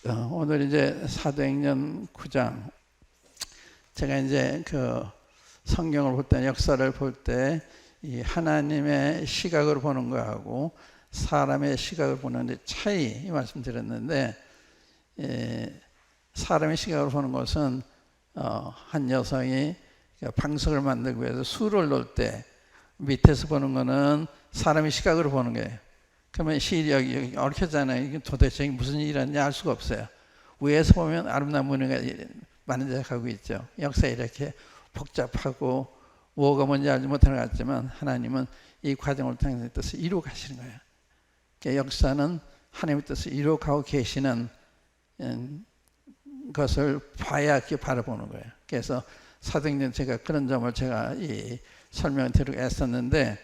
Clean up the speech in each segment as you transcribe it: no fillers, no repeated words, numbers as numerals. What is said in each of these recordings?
오늘 이제 사도행전 9장. 제가 이제 그 성경을 볼 때, 역사를 볼 때 이 하나님의 시각으로 보는 거하고 사람의 시각을 보는 차이, 이 말씀 드렸는데, 사람의 시각으로 보는 것은 한 여성이 방석을 만들기 위해서 수를 놓을 때 밑에서 보는 거는 사람의 시각으로 보는 거예요. 그러면 실이 여기 얽혔잖아요. 이게 도대체 무슨 일이었는지 알 수가 없어요. 위에서 보면 아름다운 무늬가 만들어가고 있죠. 역사에 이렇게 복잡하고 뭐가 뭔지 알지 못하는 것 같지만 하나님은 이 과정을 통해서 뜻을 이루어 가시는 거예요. 그러니까 역사는 하나님의 뜻을 이루어 가고 계시는 것을 봐야 이렇게 바라보는 거예요. 그래서 사도행전 제가 그런 점을 제가 설명을 드리고 애썼는데,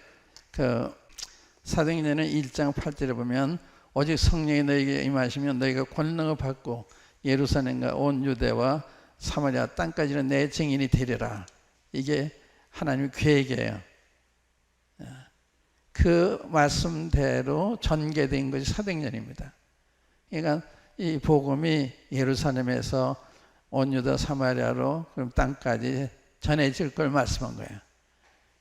그 사도행전의 1장 8절에 보면 오직 성령이 너에게 임하시면 너희가 권능을 받고 예루살렘과 온 유대와 사마리아 땅까지는 내 증인이 되리라. 이게 하나님의 계획이에요. 그 말씀대로 전개된 것이 사도행전입니다. 그러니까 이 복음이 예루살렘에서 온 유다 사마리아로 그럼 땅까지 전해질 걸 말씀한 거예요.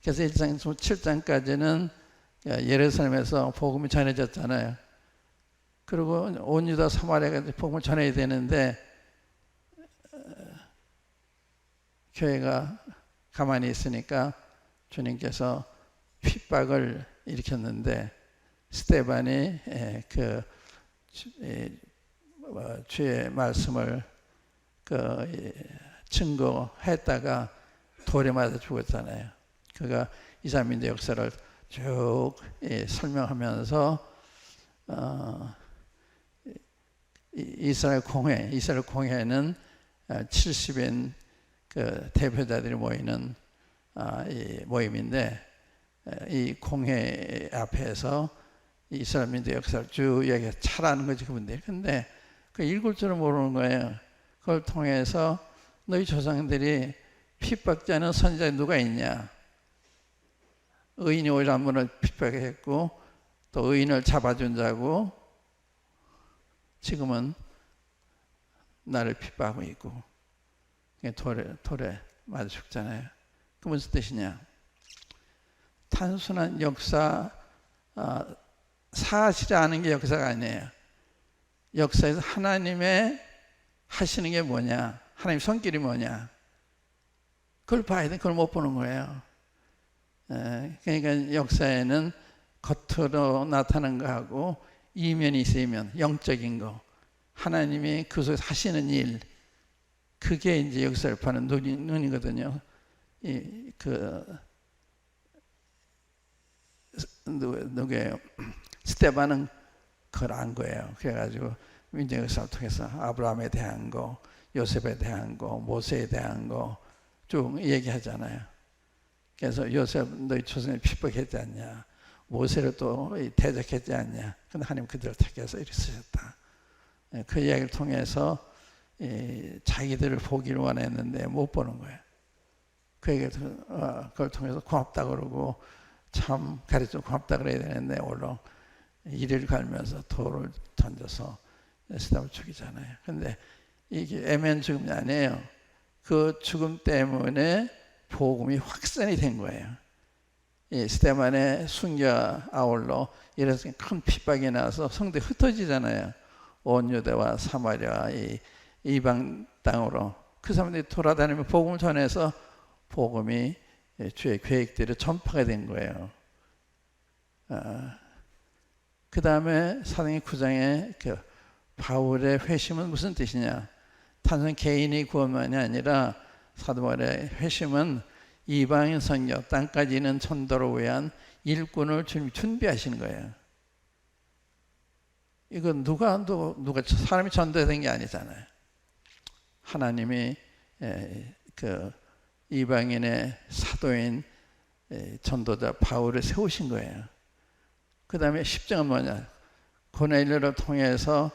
그래서 1장 7장까지는 예루살렘에서 복음이 전해졌잖아요. 그리고 온 유다 사마리아가 복음을 전해야 되는데 교회가 가만히 있으니까 주님께서 핍박을 일으켰는데, 스데반이 그 주의 말씀을 증거했다가 돌에 맞아 죽었잖아요. 그가 이사민대 역사를 쭉 설명하면서 이스라엘 공회는 70인 그 대표자들이 모이는 이 모임인데, 이 공회 앞에서 이스라엘 민족 역사를 쭉 이야기 차라는 거지 그분들이. 근데 그 읽을 줄은 모르는 거예요. 그걸 통해서 너희 조상들이 핍박자는 선지자 누가 있냐? 의인이 오히려 한 번을 핍박했고 또 의인을 잡아준 자고 지금은 나를 핍박하고 있고 돌에 맞아 죽잖아요. 그 무슨 뜻이냐? 단순한 역사, 사실이 아는 게 역사가 아니에요. 역사에서 하나님의 하시는 게 뭐냐, 하나님 손길이 뭐냐, 그걸 봐야 돼. 그걸 못 보는 거예요. 그러니까 역사에는 겉으로 나타나는 거하고 이면이 있으면 영적인 거, 하나님이 그 속에서 하시는 일, 그게 이제 역사를 파는 눈이거든요. 누구예요? 스데반은 그걸 안 거예요. 그래가지고 민족 역사를 통해서 아브라함에 대한 거, 요셉에 대한 거, 모세에 대한 거 쭉 얘기하잖아요. 그래서 요셉 너희 조상을 핍박했지 않냐, 모세를 또 대적했지 않냐. 근데 하나님 그들을 택해서 이렇게 쓰셨다. 그 이야기를 통해서 자기들을 보기를 원했는데 못 보는 거예요. 그걸 통해서 고맙다 그러고 참 가르쳐 고맙다 그래야 되는데 오히려 이를 갈면서 돌을 던져서 스데반을 죽이잖아요. 근데 이게 애매한 죽음이 아니에요. 그 죽음 때문에 복음이 확산이 된 거예요. 스데반의 순교와 아울러 이래서 큰 핍박이 나서 성대 흩어지잖아요. 온 유대와 사마리아 이방 땅으로 그 사람들이 돌아다니며 복음을 전해서 복음이 주의 계획대로 전파가 된 거예요. 그 다음에 사도행전 9장에 그 바울의 회심은 무슨 뜻이냐? 단순 개인의 구원만이 아니라 사도 바울의 회심은 이방인 선교, 땅까지 있는 전도를 위한 일꾼을 준비하시는 거예요. 이건 누가 사람이 전도된 게 아니잖아요. 하나님이 그 이방인의 사도인 전도자 바울을 세우신 거예요. 그 다음에 십정은 뭐냐? 고넬료를 통해서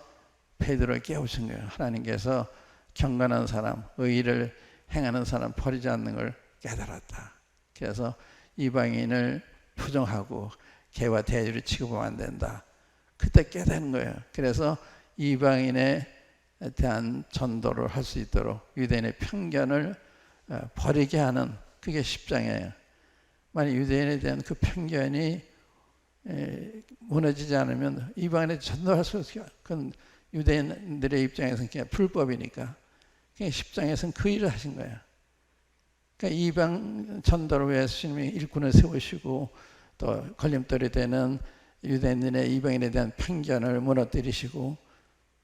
베드로를 깨우신 거예요. 하나님께서 경건한 사람, 의의를 행하는 사람 버리지 않는 걸 깨달았다. 그래서 이방인을 부정하고 개와 돼지를 취급하면 안 된다. 그때 깨닫는 거예요. 그래서 이방인의 대한 전도를 할 수 있도록 유대인의 편견을 버리게 하는, 그게 십장이에요. 만약 유대인에 대한 그 편견이 무너지지 않으면 이방인에 전도할 수 없어요. 그건 유대인들의 입장에서는 그냥 불법이니까. 그냥 십장에서는 그 일을 하신 거예요. 그러니까 이방 전도를 위해서 주님이 일꾼을 세우시고 또 걸림돌이 되는 유대인의 이방인에 대한 편견을 무너뜨리시고,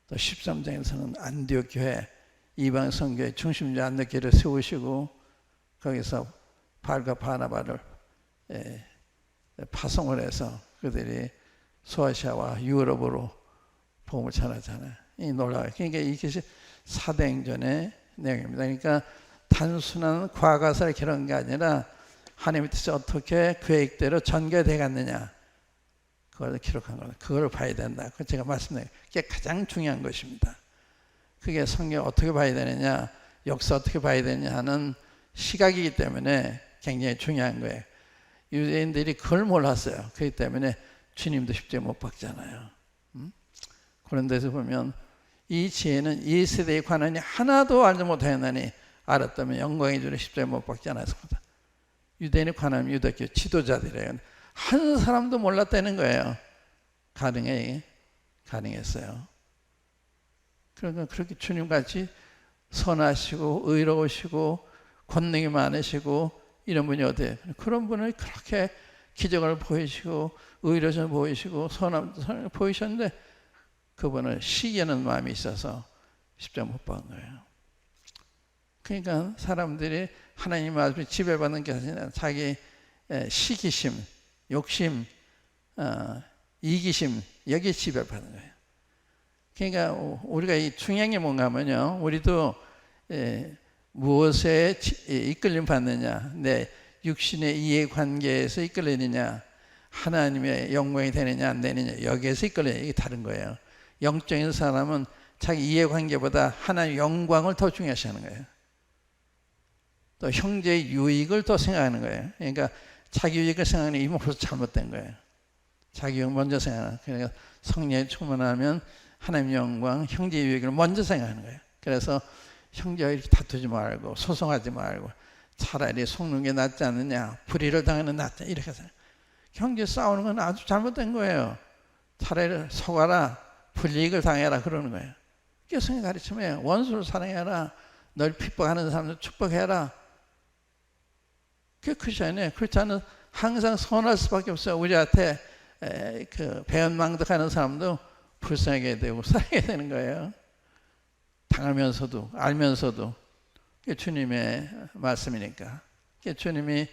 또 13장에서는 안디옥 교회, 이방 선교의 중심자 안디옥 교회를 세우시고 거기서 바울과 바나바를 파송을 해서 그들이 소아시아와 유럽으로 복음을 전하잖아요. 이 놀라워요. 그러니까 이것이 사도행전의 내용입니다. 그러니까 단순한 과거사를 기록한 게 아니라 하나님의 뜻이 어떻게 계획대로 전개되어 갔느냐, 그걸 기록한 거예요. 그걸 봐야 된다. 그걸 제가 말씀드린 게 가장 중요한 것입니다. 그게 성경 어떻게 봐야 되느냐, 역사 어떻게 봐야 되느냐 하는 시각이기 때문에 굉장히 중요한 거예요. 유대인들이 그걸 몰랐어요. 그렇기 때문에 주님도 십자가에 못 박잖아요. 그런 데서 보면 이 지혜는 이 세대의 관원이 하나도 알지 못하였나니 알았다면 영광의 주를 십자가에 못 박지 않았습니다. 유대인의 관원, 유대교 지도자들이에요. 한 사람도 몰랐다는 거예요. 가능했어요. 그러니까 그렇게 주님같이 선하시고 의로우시고 권능이 많으시고 이런 분이 어때요? 그런 분을 그렇게 기적을 보이시고 의로서 보이시고 선함을 보이셨는데 그분을 시기하는 마음이 있어서 십자가 못 박은 거예요. 그러니까 사람들이 하나님 앞에 지배받는 게 아니라 자기 시기심, 욕심, 이기심, 여기에 지배받는 거예요. 그러니까 우리가 이 중요한 게 뭔가 하면요, 우리도 무엇에 이끌림 받느냐, 내 육신의 이해관계에서 이끌리느냐, 하나님의 영광이 되느냐 안 되느냐, 여기에서 이끌리느냐, 이게 다른 거예요. 영적인 사람은 자기 이해관계보다 하나님의 영광을 더 중요시 하는 거예요. 또 형제의 유익을 더 생각하는 거예요. 그러니까 자기 유익을 생각하는 이 벌써 잘못된 거예요. 자기 유익 먼저 생각하는. 그러니까 성령에 충만하면 하나님의 영광, 형제의 유익을 먼저 생각하는 거예요. 그래서 형제와 이렇게 다투지 말고 소송하지 말고 차라리 속는 게 낫지 않느냐, 불의를 당하는 낫지, 이렇게 생각해요. 형제 싸우는 건 아주 잘못된 거예요. 차라리 속아라, 불이익을 당해라, 그러는 거예요. 그게 성경 가르침이에요. 원수를 사랑해라, 널 핍박하는 사람들 축복해라. 그게 크리스천이에요. 크리스천은 항상 선할 수밖에 없어요. 우리한테 배은망덕하는 사람도 불쌍하게 되고 사랑해야 되는 거예요. 당하면서도 알면서도. 그게 주님의 말씀이니까. 그게 주님이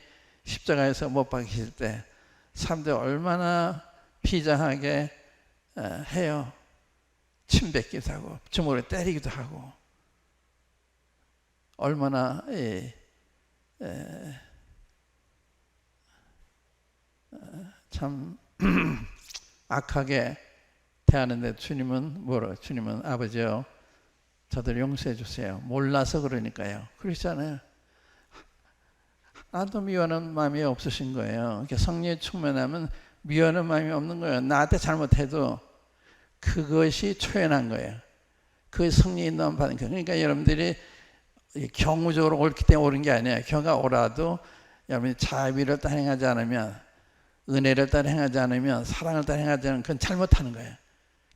십자가에서 못 박히실 때 사람들 얼마나 비장하게 해요. 침 뱉기도 하고 주먹으로 때리기도 하고 얼마나 참 악하게 대하는데 주님은 뭐라? 주님은 아버지요, 저들 용서해 주세요. 몰라서 그러니까요. 그러시잖아요. 나도 미워하는 마음이 없으신 거예요. 성령에 충만하면 미워하는 마음이 없는 거예요. 나한테 잘못해도 그것이 초연한 거예요. 그 성령이 너무 받은 거예요. 그러니까 여러분들이 경우적으로 옳기 때문에 옳은 게 아니에요. 경우가 오라도 여러분이 자비를 따라 행하지 않으면, 은혜를 따라 행하지 않으면, 사랑을 따라 행하지 않으면 그건 잘못하는 거예요.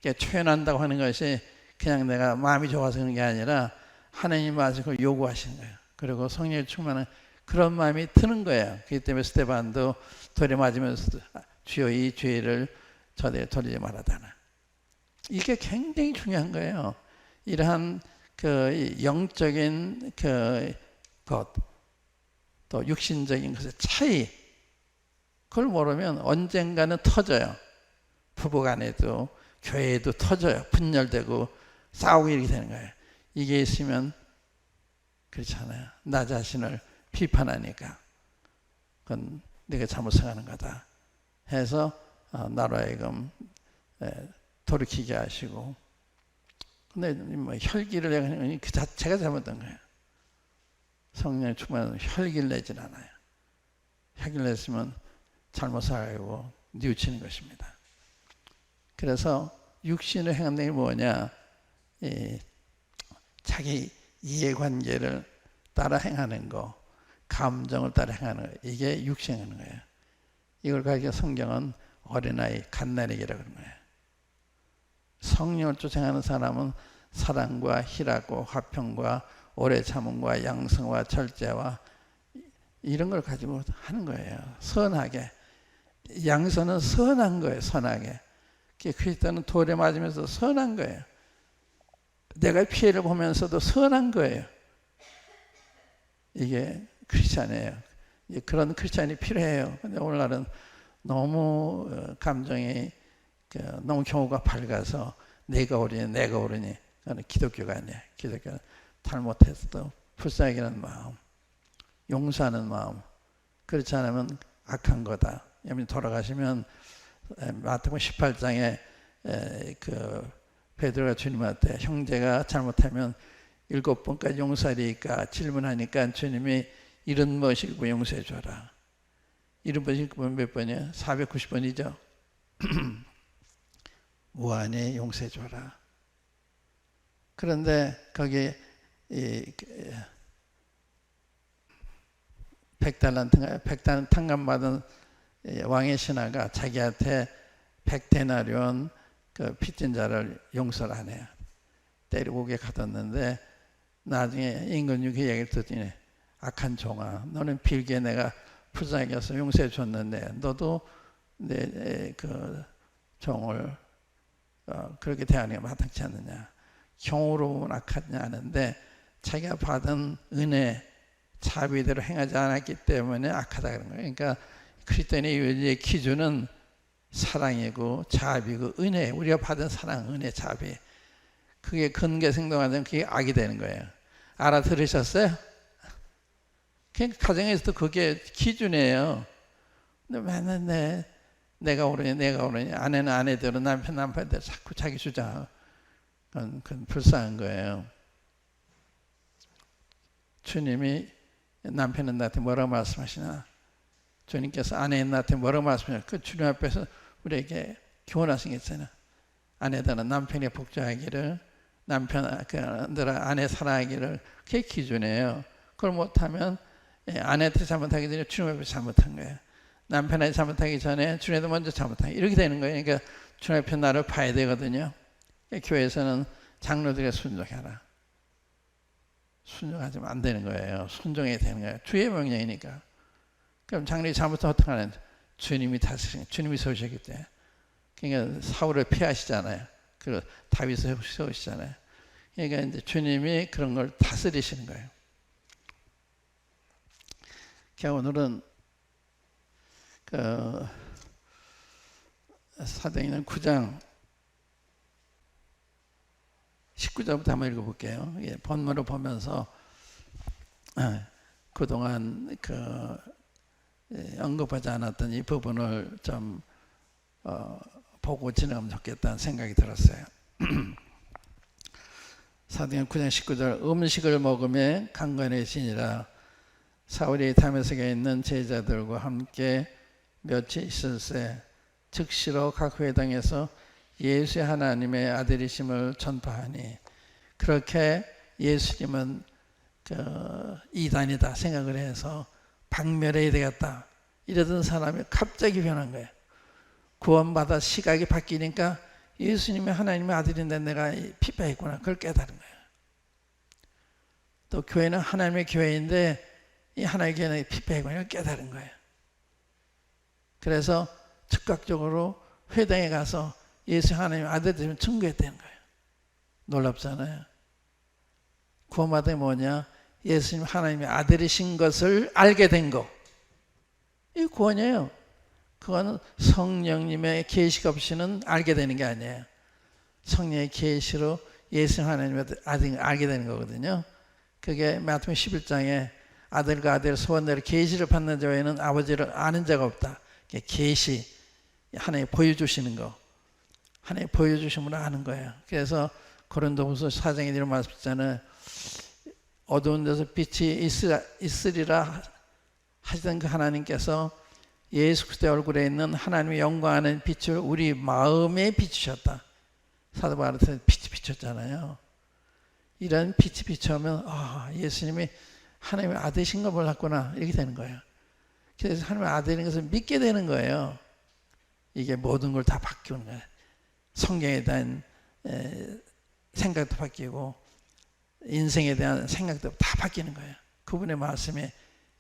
그러니까 초연한다고 하는 것이 그냥 내가 마음이 좋아서 그런 게 아니라 하나님 말씀 그걸 요구하시는 거예요. 그리고 성령에 충만한 그런 마음이 드는 거예요. 그렇기 때문에 스데반도 돌에 맞으면서도 주여 이 죄를 저들에게 돌리지 말아다나. 이게 굉장히 중요한 거예요. 이러한 그 영적인 그 것, 또 육신적인 것의 차이, 그걸 모르면 언젠가는 터져요. 부부간에도 교회에도 터져요. 분열되고 싸우고 이렇게 되는 거예요. 이게 있으면 그렇잖아요. 나 자신을 비판하니까 그건 네가 잘못 생각하는 거다 해서 나로 하여금 돌이키게 하시고, 근데 뭐 혈기를 내는 그 자체가 잘못된 거예요. 성령의 충만한 혈기를 내진 않아요. 혈기를 냈으면 잘못 살고 뉘우치는 것입니다. 그래서 육신을 행한다는 게 뭐냐? 자기 이해관계를 따라 행하는 거, 감정을 따라 행하는 거, 이게 육신하는 거예요. 이걸 가지고 성경은 어린아이, 갓난아기라고 하는 거예요. 성령을 쫓아가는 사람은 사랑과 희락과 화평과 오래 참음과 양성과 절제와 이런 걸 가지고 하는 거예요. 선하게. 양선은 선한 거예요. 선하게. 그리스도는 돌에 맞으면서 선한 거예요. 내가 피해를 보면서도 선한 거예요. 이게 크리스찬이에요. 그런 크리스찬이 필요해요. 근데 오늘날은 너무 감정이 너무 경우가 밝아서 내가 옳으니 그건 기독교가 아니에요. 기독교는 잘못했어도 불쌍히 여기는 마음, 용서하는 마음. 그렇지 않으면 악한 거다. 여러분이 돌아가시면 마태복음 18장에 베드로가 주님한테 형제가 잘못하면 7번까지 용서하리까 질문하니까 주님이 70번 싣고 용서해 줘라. 70번 싣고 몇 번이에요? 490번이죠. 무한히 용서해 줘라. 그런데 거기에 100달란트 탕감받은 왕의 신하가 자기한테 100데나리온 그 빚진 자를 용서를 안 해요. 때리고 오게 가뒀는데 나중에 임금님이 그 얘기를 듣더니 악한 종아, 너는 빌게 내가 불쌍하게 해서 용서해 줬는데 너도 내 그 종을 그렇게 대하는 게 마땅치 않느냐. 경우로 보면 악하지 않은데 자기가 받은 은혜, 자비대로 행하지 않았기 때문에 악하다 그런 거예요. 그러니까 그리스도인의 기준은 사랑이고 자비고 은혜, 우리가 받은 사랑, 은혜, 자비. 그게 근개 생동하면 그게 악이 되는 거예요. 알아들으셨어요? 그러니까 가정에서도 그게 기준이에요. 근데 맨날 내가 옳으니 아내는 아내대로 남편대로 자꾸 자기 주장. 그건 불쌍한 거예요. 주님이 남편은 나한테 뭐라고 말씀하시나? 주님께서 아내인 나한테 뭐라고 말씀하시나? 그 주님 앞에서 우리에게 교훈하신 게 있잖아요. 아내들은 남편이 복종하기를, 남편들은 아내 사랑하기를, 그게 기준이에요. 그걸 못하면 아내한테 잘못하기 전에 주님 앞에 잘못한 거예요. 남편한테 잘못하기 전에 주님도 먼저 잘못한 거예요. 이렇게 되는 거예요. 그러니까 주님 앞에 나를 봐야 되거든요. 교회에서는 장로들에게 순종해라. 순종하지면 안 되는 거예요. 순종해야 되는 거예요. 주의 명령이니까. 그럼 장로이 잘못하면 어떡하냐? 주님이 다스리는, 주님이 세우셨기 때문에. 그러니까 사울을 피하시잖아요. 그리고 다윗을 세우시잖아요. 그러니까 이제 주님이 그런 걸 다스리시는 거예요. 그러니까 오늘은 사도행전 9장 19절부터 한번 읽어볼게요. 본문을 보면서 그동안 언급하지 않았던 이 부분을 좀 보고 지나가면 좋겠다는 생각이 들었어요. 사도행전 9장 19절 음식을 먹으며 강건해지니라. 사울이 다메섹에 있는 제자들과 함께 며칠 있을새 즉시로 각 회당에서 예수의 하나님의 아들이심을 전파하니, 그렇게 예수님은 이단이다 생각을 해서 박멸해야 되겠다 이러던 사람이 갑자기 변한 거예요. 구원받아 시각이 바뀌니까 예수님이 하나님의 아들인데 내가 핍박했구나, 그걸 깨달은 거예요. 또 교회는 하나님의 교회인데 이 하나님의 교회는 핍박했구나, 이걸 깨달은 거예요. 그래서 즉각적으로 회당에 가서 예수 하나님의 아들 되면 증거했다는 거예요. 놀랍잖아요. 구원받은 게 뭐냐? 예수님 하나님의 아들이신 것을 알게 된 거. 이게 구원이에요. 그거는 성령님의 계시가 없이는 알게 되는 게 아니에요. 성령의 계시로 예수 하나님의 아들을 알게 되는 거거든요. 그게 마태복음 11장에 아들과 아들 소원대로 계시를 받는 자 외에는 아버지를 아는 자가 없다. 계시, 하나님 보여주시는 거. 하나님 보여주심으로 아는 거예요. 그래서 고린도후서 4장에 이런 말씀 있잖아요. 어두운 데서 빛이 있으리라 하시던 그 하나님께서 예수 그리스도의 얼굴에 있는 하나님의 영광하는 빛을 우리 마음에 비추셨다. 사도 바울한테 빛이 비쳤잖아요. 이런 빛이 비춰오면 예수님이 하나님의 아들이신 걸 몰랐구나 이렇게 되는 거예요. 그래서 하나님의 아들인 것을 믿게 되는 거예요. 이게 모든 걸 다 바뀌는 거예요. 성경에 대한 생각도 바뀌고 인생에 대한 생각도 다 바뀌는 거예요. 그분의 말씀이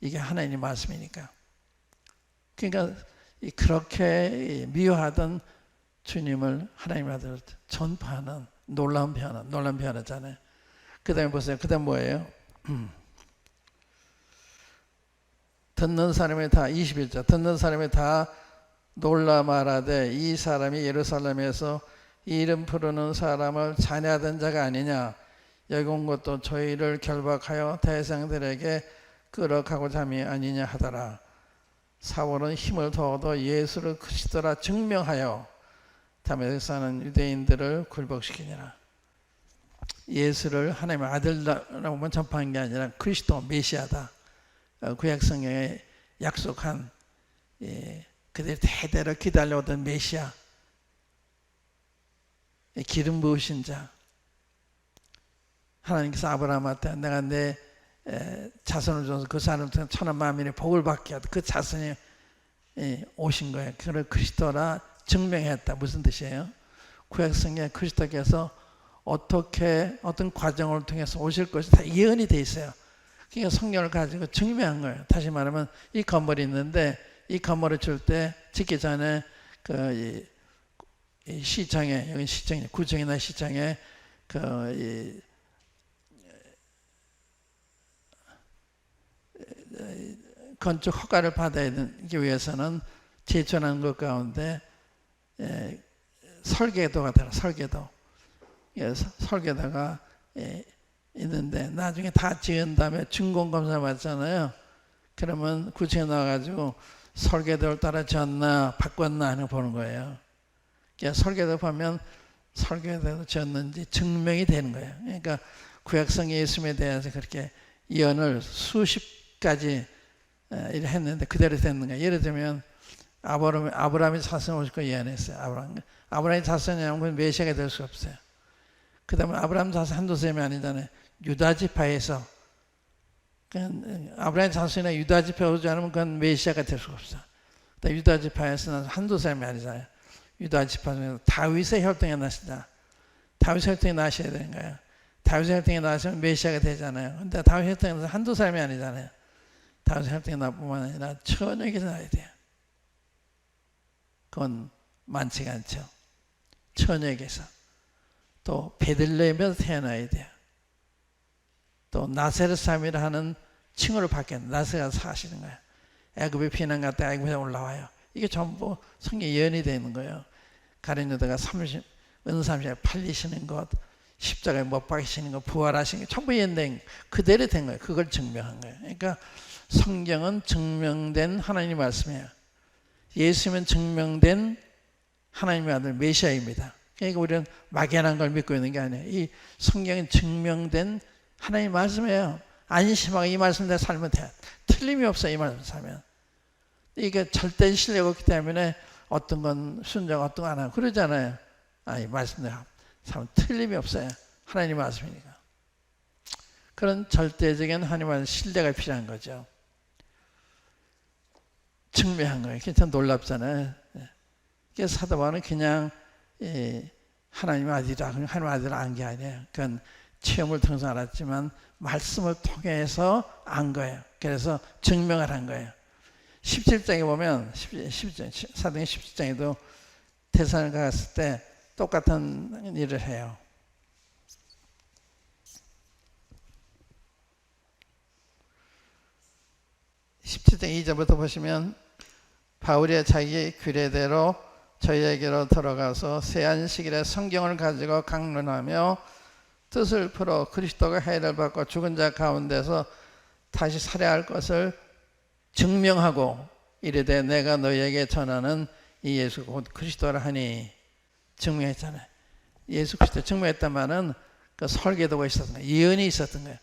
이게 하나님의 말씀이니까. 그러니까 그렇게 미워하던 주님을 하나님의 아들을 전파하는 놀라운 변화잖아요. 그 다음에 보세요. 그 다음 뭐예요? 듣는 사람이 다 21절 듣는 사람이 다 놀라 말하되 이 사람이 예루살렘에서 이름 부르는 사람을 잔해하던 자가 아니냐 여기 온 것도 저희를 결박하여 대상들에게 끌어가고자 함이 아니냐 하더라. 사울은 힘을 더얻어 예수를 그리스도라 증명하여 다메섹 사는 유대인들을 굴복시키니라. 예수를 하나님의 아들라고만 전파한 게 아니라 그리스도 메시아다. 구약 성경에 약속한 그들이 대대로 기다려오던 메시아, 기름 부으신 자. 하나님께서 아브라함한테 내가 내 자손을 줘서 그 사람을 통해 천한 만민의 복을 받게 하다. 그 자손이 오신 거예요. 그걸 그리스도라 증명했다. 무슨 뜻이에요? 구약 성경에 그리스도께서 어떤 과정을 통해서 오실 것이 다 예언이 돼 있어요. 그러니까 성경을 가지고 증명한 거예요. 다시 말하면 이 건물이 있는데 이 건물을 짓기 전에 이 시청에 여기 시청에 구청이나 시청에 건축 허가를 받아야 되기 위해서는 제출하는 것 가운데 설계도가 들어 설계도. 설계도가 있는데 나중에 다 지은 다음에 준공검사 받잖아요. 그러면 구청에 나와가지고 설계도를 따라 지었나 바꿨나 하는 거 보는 거예요. 그러니까 설계도 보면 설계도로 지었는지 증명이 되는 거예요. 그러니까 구약성 예수님에 대해서 그렇게 예언을 수십 가지 했는데 그대로 됐는 거예요. 예를 들면 아브라함이 자손 오실 거 예언했어요. 아브라함이 자손이 아니면 메시아가 될 수 없어요. 그 다음에 아브라함 자손 한두 사람이 아니잖아요. 유다 지파에서 아브라함 자손이나 유다 지파에 오지 않으면 그건 메시아가 될 수가 없어. 유다 지파에서는 한두 사람이 아니잖아요. 유다 지파 중에서 다윗의 혈통에 나시다. 다윗의 혈통에 나셔야 되는 거예요. 다윗의 혈통에 나시면 메시아가 되잖아요. 근데 다윗의 혈통에서 한두 사람이 아니잖아요. 다윗의 혈통에 나뿐만 아니라 처녀에게서 나야 돼요. 그건 많지가 않죠. 처녀에게서. 또 베들레헴에서 태어나야 돼요. 또 나세렛 사람이라 하는 칭호를 받게 됩니다. 나세렛 사시는 거예요. 애굽에 피난 갔다 애굽에 올라와요. 이게 전부 성경 예언이 되는 거예요. 가룟 유다가 은삼십에 팔리시는 것, 십자가에 못 박히시는 것, 부활하시는 것 전부 예언된 그대로 된 거예요. 그걸 증명한 거예요. 그러니까 성경은 증명된 하나님의 말씀이에요. 예수님은 증명된 하나님의 아들 메시아입니다. 그러니까 우리는 막연한 걸 믿고 있는 게 아니에요. 이 성경은 증명된 하나님의 말씀이에요. 안심하고 이 말씀대로 살면 돼요. 틀림이 없어요. 이 말씀 살면. 이게 절대 신뢰가 없기 때문에 어떤 건 순종, 어떤 건 안 하고 그러잖아요. 이 말씀대로 살면 틀림이 없어요. 하나님 말씀이니까. 그런 절대적인 하나님의 신뢰가 필요한 거죠. 증명한 거예요. 참 놀랍잖아요. 그래서 사도 바울은 그냥 하나님의 아들이라, 하나님의 아들을 안 게 아니에요. 그건 체험을 통해서 알았지만 말씀을 통해서 안 거예요. 그래서 증명을 한 거예요. 17장에 보면 17장, 사도행 17장에도 데살로니가 갔을 때 똑같은 일을 해요. (17장 2절부터) 보시면 바울이 자기 규례대로 저희에게로 들어가서 새 안식일에 성경을 가지고 강론하며 뜻을 풀어 그리스도가 해를 받고 죽은 자 가운데서 다시 살아야 것을 증명하고 이르되 내가 너희에게 전하는 이 예수 곧 그리스도라 하니 증명했잖아요. 예수 그리스도 증명했단 말은 그 설계도가 있었던 거예요. 예언이 있었던 거예요.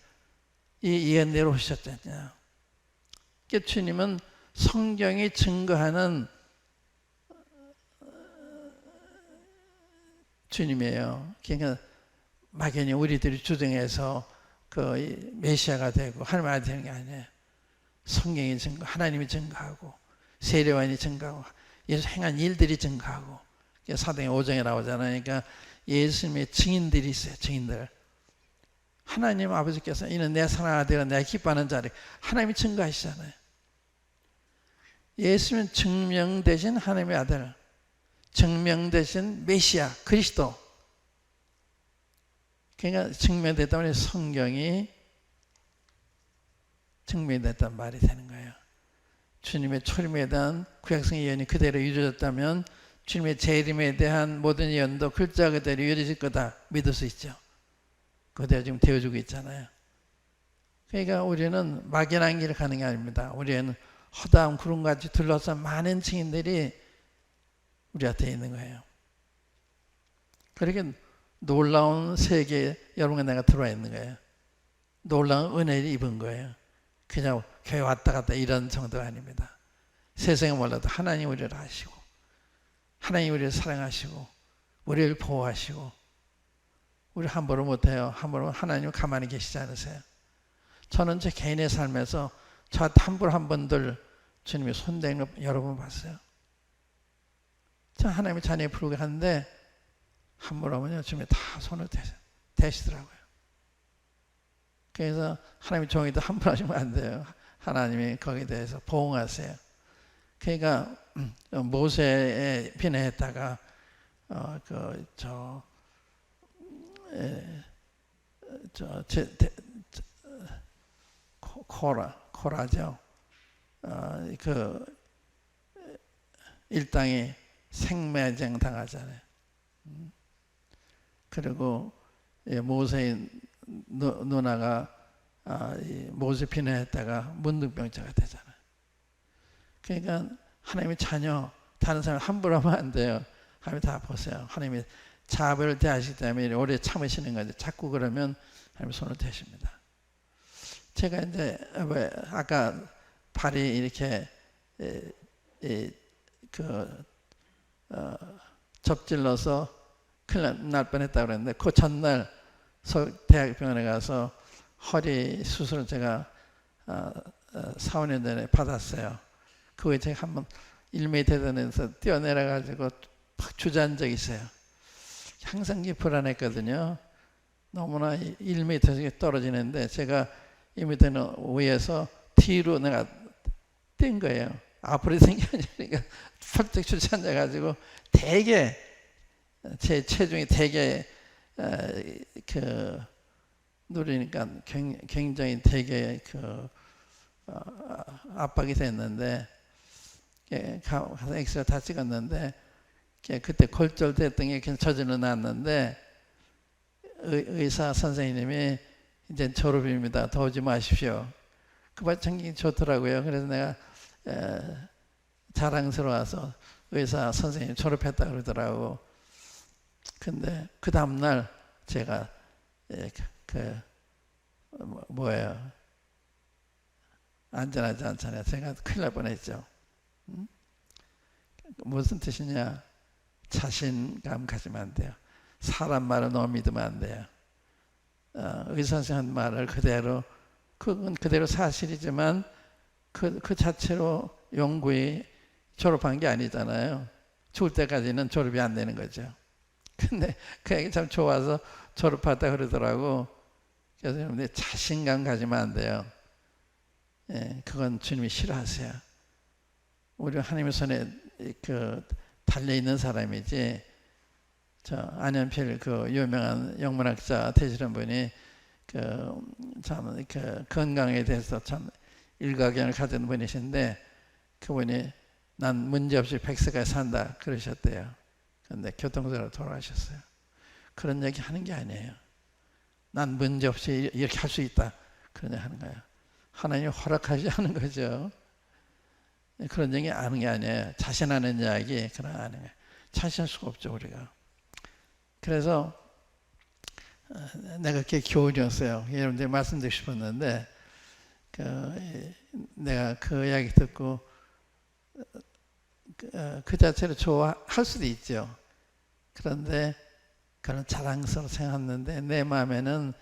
이 예언대로 오셨잖아요. 주님은 성경이 증거하는 주님이에요. 그러니까 막연히 우리들이 주장해서 그 메시아가 되고 하나님의 아들이 되는 게 아니에요. 성경이 증거, 하나님이 증거하고 세례요한이 증거하고 예수 행한 일들이 증거하고 사도행 5장에 나오잖아요. 그러니까 예수님의 증인들이 있어요. 증인들. 하나님 아버지께서 이는 내 사랑하는 아들이라 내가 기뻐하는 자리 하나님이 증거하시잖아요. 예수님은 증명되신 하나님의 아들, 증명되신 메시아 그리스도. 그러니까 증명됐다 보니 성경이 증명됐단 말이 되는 거예요. 주님의 초림에 대한 구약성 예언이 그대로 이루어졌다면 주님의 재림에 대한 모든 예언도 글자 그대로 이루어질 거다 믿을 수 있죠. 그대로 지금 되어주고 있잖아요. 그러니까 우리는 막연한 길을 가는 게 아닙니다. 우리는 허다한 구름같이 둘러싼 많은 증인들이 우리 앞에 있는 거예요. 그렇게 놀라운 세계에 여러분과 내가 들어와 있는 거예요. 놀라운 은혜를 입은 거예요. 그냥 교회 왔다 갔다 이런 정도가 아닙니다. 세상에 몰라도 하나님 우리를 아시고 하나님 우리를 사랑하시고 우리를 보호하시고 우리 함부로 못해요. 함부로 하나님 가만히 계시지 않으세요. 저는 제 개인의 삶에서 저한테 함부로 한 분들 주님이 손대는 거 여러 번 봤어요. 저 하나님의 자녀에 불과한데 함부로 하면요 주님이 다 손을 대시더라고요. 그래서 하나님의 종이도 함부로 하시면 안 돼요. 하나님이 거기에 대해서 보응하세요. 그러니까 모세에 비난했다가 코라죠. 그 일당이 생매장 당하잖아요. 그리고 모세의 누나가 모세 비난했다가 문둥병자가 되잖아요. 그러니까 하나님의 자녀 다른 사람 함부로 하면 안 돼요. 하나님 다 보세요. 하나님이 자비를 대하시기 때문에 오래 참으시는 거죠. 자꾸 그러면 하나님 손을 대십니다. 제가 이제 아까 발이 이렇게 접질러서 큰일 날 뻔했다고 그랬는데 그 전날 대학병원에 가서 허리 수술을 제가 4, 5년 전에 받았어요. 그거에 제가 한번 1m 되면서 뛰어내려가지고 팍 주저앉은 적이 있어요. 항상 불안했거든요. 너무나 1m 떨어지는데 제가 1m 위에서 뒤로 내가 뛴 거예요. 앞으로 생겨 아니니까 펄쩍 주저앉아가지고 되게 제 체중이 되게 누리니까 굉장히 되게 압박이 됐는데 가서 엑스레이 다 찍었는데 그때 골절됐던 게 그냥 저절로 났는데 의사 선생님이 이제 졸업입니다. 더 오지 마십시오. 그 말 굉장히 좋더라고요. 그래서 내가 자랑스러워서 의사 선생님 졸업했다 그러더라고. 근데 그 다음날 제가 뭐예요? 안전하지 않잖아요. 제가 큰일 날 뻔했죠. 무슨 뜻이냐? 자신감 가지면 안 돼요. 사람 말을 너무 믿으면 안 돼요. 의사 선생님 말을 그대로 그건 그대로 사실이지만 그 자체로 영구히 졸업한 게 아니잖아요. 죽을 때까지는 졸업이 안 되는 거죠. 근데 그 얘기 참 좋아서 졸업하다 그러더라고. 그래서 여러분들 자신감 가지면 안 돼요. 예, 그건 주님이 싫어하세요. 우리 하나님의 손에 달려 있는 사람이지. 저 안현필 유명한 영문학자 되시는 분이 참 건강에 대해서 참 일가견을 가진 분이신데 그분이 난 문제없이 100세까지 산다 그러셨대요. 그런데 교통사고로 돌아가셨어요. 그런 얘기 하는 게 아니에요. 난 문제없이 이렇게 할 수 있다 그런 얘기 하는 거예요. 하나님이 허락하지 않은 거죠. 그런 얘기 하는 게 아니에요. 자신하는 이야기 그런 거 하는 거예요. 자신할 수가 없죠 우리가. 그래서 내가 그게 교훈이었어요. 여러분들 말씀드리고 싶었는데 내가 그 이야기 듣고 그 자체를 좋아할 수도 있죠. 그런데 그런 자랑스러워 생각했는데 내 마음에는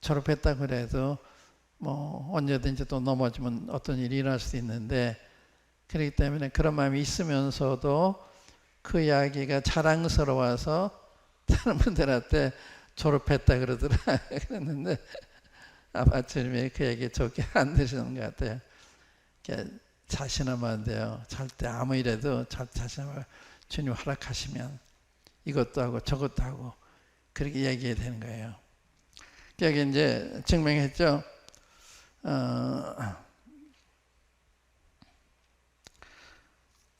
졸업했다 그래도 뭐 언제든지 또 넘어지면 어떤 일이 일어날 수도 있는데, 그렇기 때문에 그런 마음이 있으면서도 그 이야기가 자랑스러워서 다른 분들한테 졸업했다 그러더라. 그랬는데 아마 주님이 그 얘기 좋게 안 들으시는 것 같아요. 자신하면 안 돼요. 절대 아무 일에도 자신하면 주님 허락하시면 이것도 하고 저것도 하고 그렇게 얘기해야 되는 거예요. 여기 이제 증명했죠.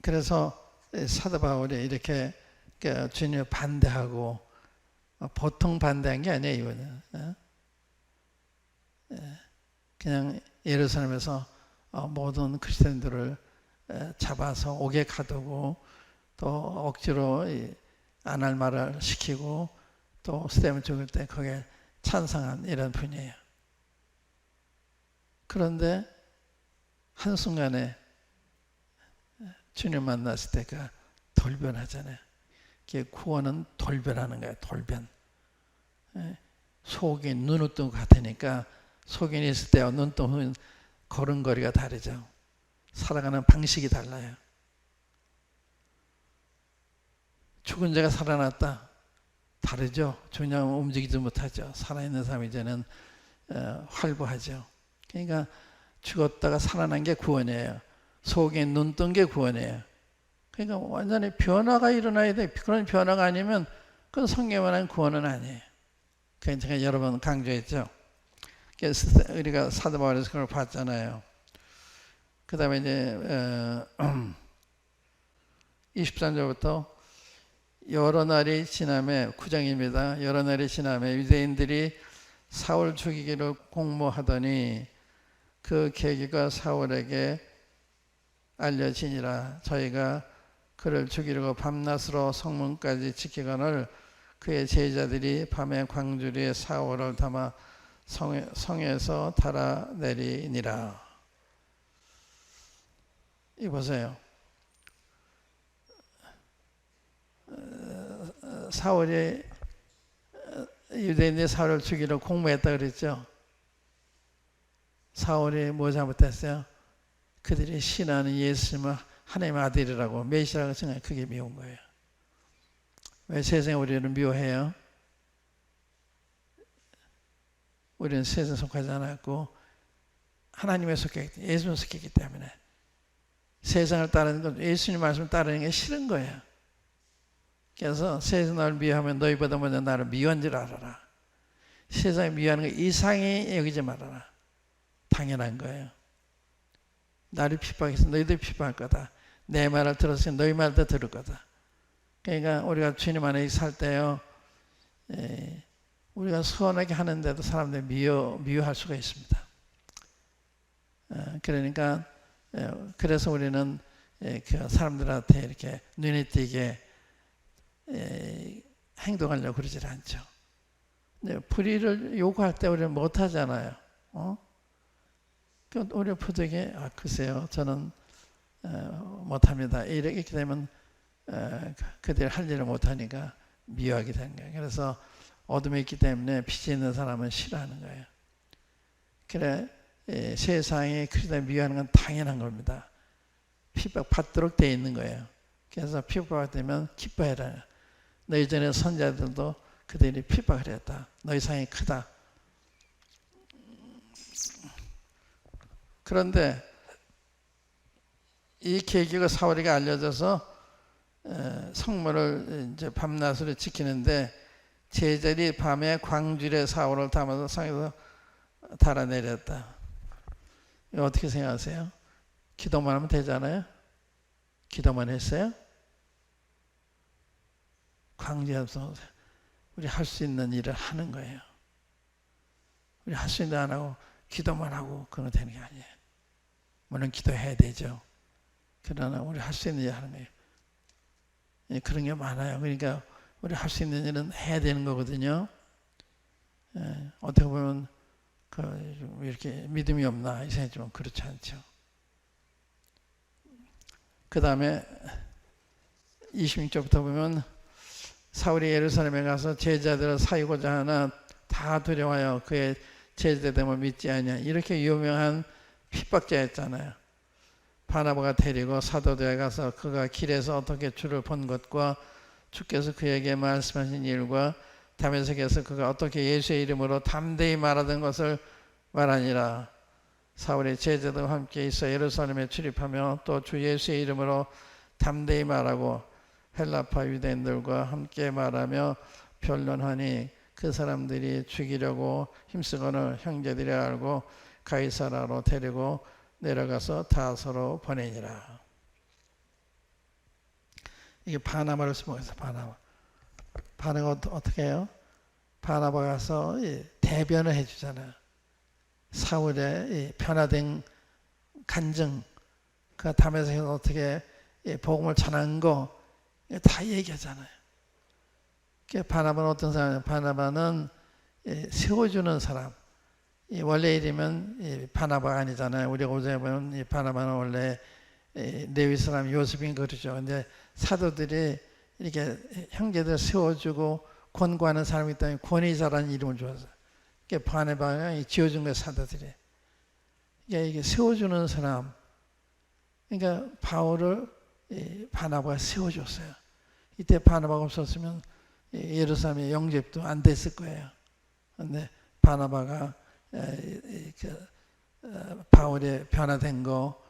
그래서 사도 바울이 이렇게 주님을 반대하고, 보통 반대한 게 아니에요. 이거는 그냥 예루살렘에서 모든 그리스도인들을 잡아서 옥에 가두고 또 억지로 안 할 말을 시키고 또 스데반 죽을 때 거기에 찬성한 이런 분이에요. 그런데 한순간에 주님 만났을 때가 돌변하잖아요. 구원은 돌변하는 거예요. 돌변. 속이 눈을 뜬 것 같으니까 속이 있을 때와 눈 뜨면 걸음걸이가 다르죠. 살아가는 방식이 달라요. 죽은 자가 살아났다. 다르죠. 그냥 움직이지 못하죠. 살아있는 사람이 이제는 활보하죠. 그러니까 죽었다가 살아난 게 구원이에요. 속에 눈 뜬 게 구원이에요. 그러니까 완전히 변화가 일어나야 돼. 그런 변화가 아니면 그건 성경에 한 구원은 아니에요. 그래서 제가 여러 번 강조했죠. 그래서 우리가 사도 바울에서 그걸 봤잖아요. 그 다음에 이제 23절부터 여러 날이 지남에, 9장입니다. 여러 날이 지남에 유대인들이 사울 죽이기를 공모하더니 그 계기가 사울에게 알려지니라. 저희가 그를 죽이려고 밤낮으로 성문까지 지키거늘 그의 제자들이 밤에 광주리에 사울을 담아 성에서 달아내리니라. 이 보세요. 사울이 유대인들이 사울을 죽이려고 공모했다 그랬죠. 사울이 뭐 잘못했어요? 그들이 신하는 예수님은 하나님의 아들이라고, 메시아라고 생각해. 그게 미운 거예요. 왜 세상에 우리를 미워해요? 우리는 세상에 속하지 않았고 하나님에 속했기, 예수님에 속했기 때문에 세상을 따르는 건, 예수님 말씀을 따르는 게 싫은 거예요. 그래서 세상 나를 미워하면 너희보다 먼저 나를 미워한 줄 알아라. 세상에 미워하는 거 이상히 여기지 말아라. 당연한 거예요. 나를 핍박해서 너희들 핍박할 거다. 내 말을 들었으니 너희 말도 들을 거다. 그러니까 우리가 주님 안에 살 때요, 우리가 선하게 하는데도 사람들이 미워할 수가 있습니다. 그러니까 그래서 우리는 그 사람들한테 이렇게 눈에 띄게 행동하려고 그러질 않죠. 불의를 요구할 때 우리는 못하잖아요. 우리 부득이 글쎄요, 저는 못합니다. 이렇게 되면 그들이 할 일을 못하니까 미워하게 되는 거예요. 그래서 어둠에 있기 때문에 빛이 있는 사람은 싫어하는 거예요. 그래, 세상에 그리스도를 미워하는 건 당연한 겁니다. 핍박 받도록 되어 있는 거예요. 그래서 핍박되면 기뻐해라. 너희 전에 선자들도 그들이 핍박을 했다. 너희 상이 크다. 그런데 이 계기가 사울에게 알려져서 성문을 이제 밤낮으로 지키는데 제자들이 밤에 광주리에 사울을 담아서 성에서 달아내렸다. 이거 어떻게 생각하세요? 기도만 하면 되잖아요. 기도만 했어요? 광주에서 우리 할 수 있는 일을 하는 거예요. 우리 할 수 있는 일 안 하고 기도만 하고 그건 되는 게 아니에요. 물론 기도해야 되죠. 그러나 우리 할 수 있는 일 하는 거예요. 그런 게 많아요. 그러니까 우리 할 수 있는 일은 해야 되는 거거든요. 어떻게 보면 이렇게 믿음이 없나 이 생각이지만 그렇지 않죠. 그 다음에 26절부터 보면 사울이 예루살렘에 가서 제자들을 사유고자 하나 다 두려워하여 그의 제자됨을 믿지 아니하. 이렇게 유명한 핍박자였잖아요. 바나바가 데리고 사도들에 가서 그가 길에서 어떻게 주를 본 것과 주께서 그에게 말씀하신 일과 다메섹에서 그가 어떻게 예수의 이름으로 담대히 말하던 것을 말하니라. 사울의 제자들과 함께 있어 예루살렘에 출입하며 또 주 예수의 이름으로 담대히 말하고 헬라파 유대인들과 함께 말하며 변론하니 그 사람들이 죽이려고 힘쓰거늘 형제들이 알고 가이사라로 데리고 내려가서 다소로 보내니라. 이게 바나바를 쓰면서 바나바가 어떻게 해요? 바나바가 가서 대변을 해주잖아요. 사울의 변화된 간증, 그 다메섹에서 어떻게 복음을 전한 거 다 얘기하잖아요. 바나바는 어떤 사람이에요? 바나바는 세워주는 사람. 원래 이름은 바나바가 아니잖아요. 우리가 오전에 보면 바나바는 원래 레위 사람 요셉인 그러죠. 근데 사도들이 이렇게 형제들 세워주고 권고하는 사람이 때문에 권위자라는 이름을 주었어요. 바나바가 지어준 거예요, 사도들이. 이게 세워주는 사람. 그러니까 바울을 바나바가 세워줬어요. 이때 바나바가 없었으면 예루살렘의 영접도 안 됐을 거예요. 그런데 바나바가 바울의 변화된 거,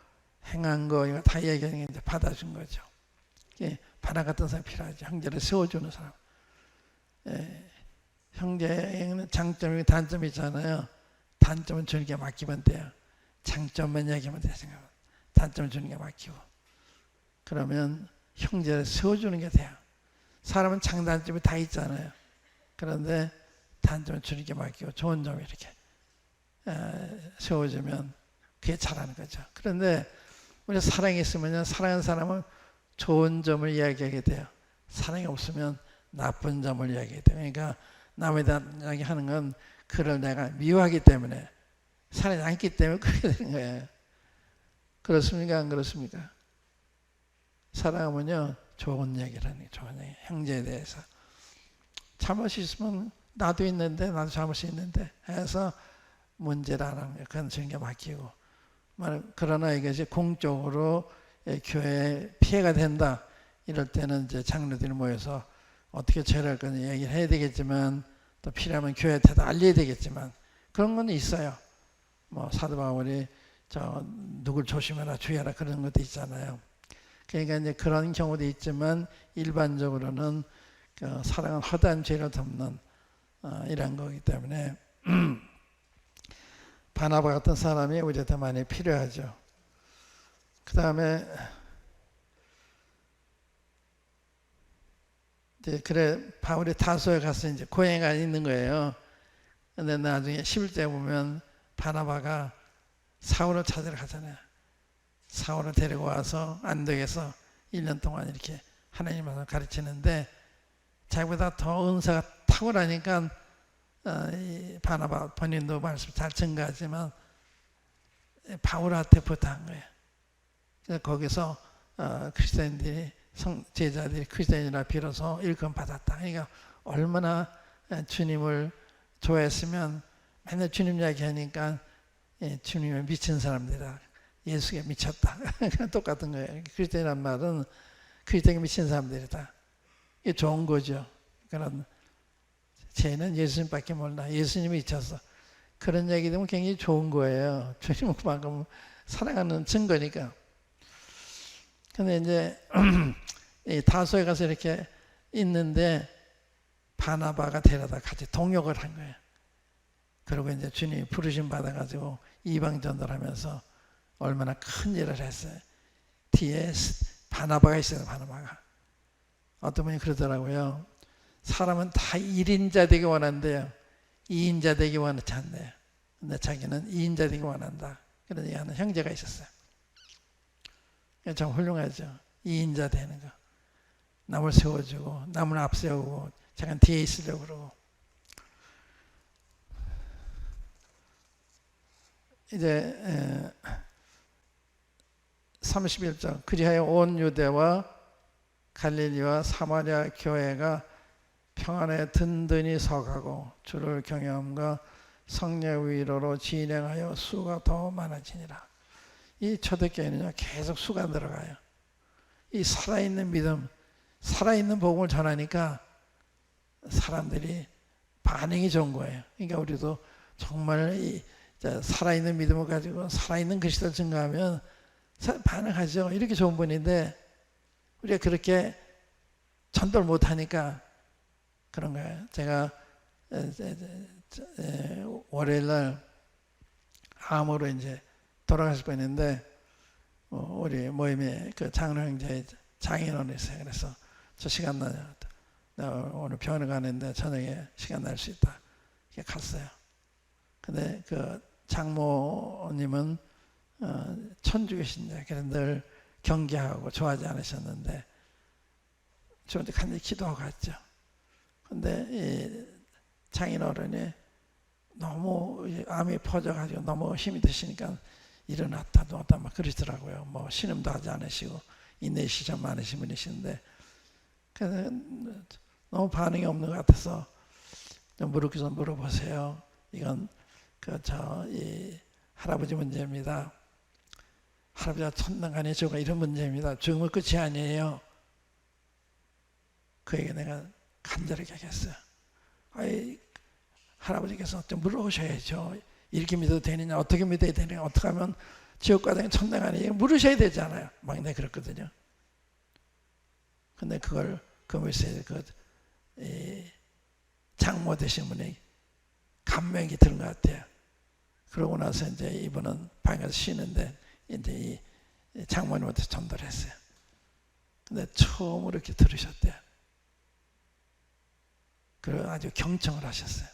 행한 거 이거 다 얘기하는 게 받아준 거죠. 바나 같은 사람이 필요하죠. 형제를 세워주는 사람. 형제에는 장점이 단점이 있잖아요. 단점은 주는 게 맡기면 돼요. 장점만 얘기하면 돼요. 단점은 주는 게 맡기고. 그러면 형제를 세워주는 게 돼요. 사람은 장단점이 다 있잖아요. 그런데 단점은 주는 게 맡기고 좋은 점이 이렇게 세워주면 그게 잘하는 거죠. 그런데 우리가 사랑이 있으면 사랑하는 사람은 좋은 점을 이야기하게 돼요. 사랑이 없으면 나쁜 점을 이야기하게 돼요. 그러니까 남에 대한 이야기하는 건 그를 내가 미워하기 때문에 사랑하지 않기 때문에 그렇게 되는 거예요. 그렇습니까? 안 그렇습니까? 사랑하면요 좋은 얘기를 하는 거예요. 좋은 얘기. 형제에 대해서 잘못이 있으면 나도 있는데 나도 잘못이 있는데 해서 문제를 안 하는 거예요. 그건 주는 게 맡기고. 그러나 이것이 공적으로 교회에 피해가 된다. 이럴 때는 이제 장로들이 모여서 어떻게 처리할 건지 얘기를 해야 되겠지만 또 필요하면 교회한테도 알려야 되겠지만 그런 건 있어요. 뭐 사도 바울이 누굴 조심해라 주의하라 그런 것도 있잖아요. 그러니까 이제 그런 경우도 있지만 일반적으로는 사랑은 허다한 죄를 덮는 이런 거기 때문에 바나바 같은 사람이 우리한테 많이 필요하죠. 그 다음에 이제 그래 바울이 다소에 가서 이제 고행가 있는 거예요. 근데 나중에 11절 보면 바나바가 사울을 찾으러 가잖아요. 사울을 데리고 와서 안동에서 1년 동안 이렇게 하나님을 가르치는데 자기보다 더 은사가 탁월하니까 바나바 본인도 말씀 잘 증거하지만 바울한테 부탁한 거예요. 그래서 거기서 크리스천들이 제자들이 크리스천이라 빌어서 일금 받았다. 그러니까 얼마나 주님을 좋아했으면 맨날 주님 이야기하니까 주님에 미친 사람들이다. 예수에 미쳤다. 똑같은 거예요. 크리스천이란 말은 크리스천에 미친 사람들이다. 이게 좋은 거죠. 그런 쟤는 예수님밖에 몰라. 예수님이 미쳤어. 그런 얘기 되면 굉장히 좋은 거예요. 주님을 그만큼 사랑하는 증거니까. 근데 이제 다소에 가서 이렇게 있는데 바나바가 데려다 같이 동역을 한 거예요. 그리고 이제 주님이 부르심 받아가지고 이방 전도하면서 얼마나 큰 일을 했어요. 뒤에 바나바가 있어요. 바나바가. 어떤 분이 그러더라고요. 사람은 다 1인자 되기 원한대요. 2인자 되기 원하지 않네요. 근데 자기는 2인자 되기 원한다. 그런 얘기하는 형제가 있었어요. 참 훌륭하죠. 2인자 되는 거. 남을 세워주고 남을 앞세우고 자기는 뒤에 있으려고 그러고. 이제 31절 그리하여 온 유대와 갈릴리와 사마리아 교회가 평안에 든든히 서가고 주를 경외함과 성령 위로로 진행하여 수가 더 많아지니라. 이 초대교회는요 계속 수가 들어가요. 이 살아있는 믿음, 살아있는 복음을 전하니까 사람들이 반응이 좋은 거예요. 그러니까 우리도 정말 이 살아있는 믿음을 가지고 살아있는 그리스도를 증거하면 반응하죠. 이렇게 좋은 분인데 우리가 그렇게 전도를 못하니까 그런 거예요. 제가 월요일날 암으로 이제 돌아가실 뻔했는데 우리 모임에 그 장로 형제 장인어른이 있어요. 그래서 저 시간 나냐? 나 오늘 병원에 가는데 저녁에 시간 날 수 있다. 이렇게 갔어요. 근데 그 장모님은 천주교신자, 그래서 늘 경계하고 좋아하지 않으셨는데 저한테 간절히 기도하고 갔죠. 근데 이 장인어른이 너무 암이 퍼져가지고 너무 힘이 드시니까 일어났다 누웠다 막 그러시더라고요. 뭐 신음도 하지 않으시고 인내심이 좀 많으신 분이신데 그래서 너무 반응이 없는 것 같아서 좀 물어보세요. 이건 이 할아버지 문제입니다. 할아버지가 천당간에 죽어 이런 문제입니다. 죽으면 끝이 아니에요. 그에게 내가 간절하게 하겠어요. 아이 할아버지께서 좀 물어보셔야죠. 이렇게 믿어도 되느냐, 어떻게 믿어야 되느냐, 어떻게 하면 지옥 가든 천당 가느냐 물으셔야 되잖아요. 막 내가 그랬거든요. 근데 그걸 그 메시지 장모 되신 분이 감명이 드는 것 같아요. 그러고 나서 이제 이분은 방에 가서 쉬는데 이제 이 장모님한테 전도를 했어요. 근데 처음으로 이렇게 들으셨대요. 그리고 아주 경청을 하셨어요.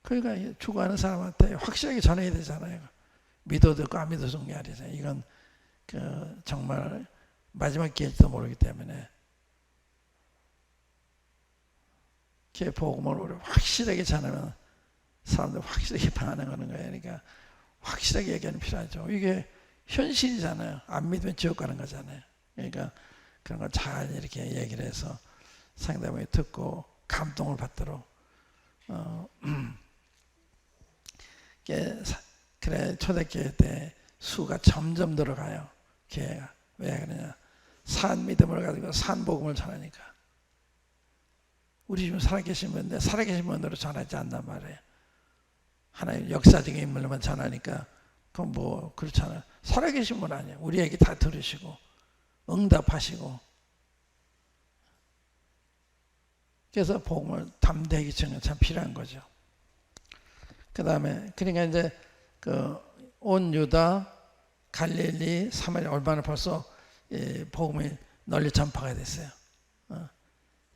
그러니까 죽어가는 사람한테 확실하게 전해야 되잖아요. 믿어도 듣고 안 믿어도 듣는 게 아니잖아요. 이건 정말 마지막 기회일지도 모르기 때문에 그 복음을 확실하게 전하면 사람들 확실하게 반응하는 거예요. 그러니까 확실하게 얘기하는 필요하죠. 이게 현실이잖아요. 안 믿으면 지옥 가는 거잖아요. 그러니까 그런 걸 잘 이렇게 얘기를 해서 상대방이 듣고 감동을 받도록 그래 초대교회 때 수가 점점 들어가요. 교회가 왜 그러냐? 산 믿음을 가지고 산 복음을 전하니까. 우리 지금 살아계신 분인데 살아계신 분으로 전하지 않단 말이에요. 하나님 역사적인 인물로만 전하니까 그건 뭐 그렇잖아요. 살아계신 분 아니에요. 우리 얘기 다 들으시고 응답하시고. 그래서 복음을 담대하게 전하는 참 필요한 거죠. 그 다음에 그러니까 이제 온 유다, 갈릴리, 사마리아 얼마나 벌써 복음이 널리 전파가 됐어요.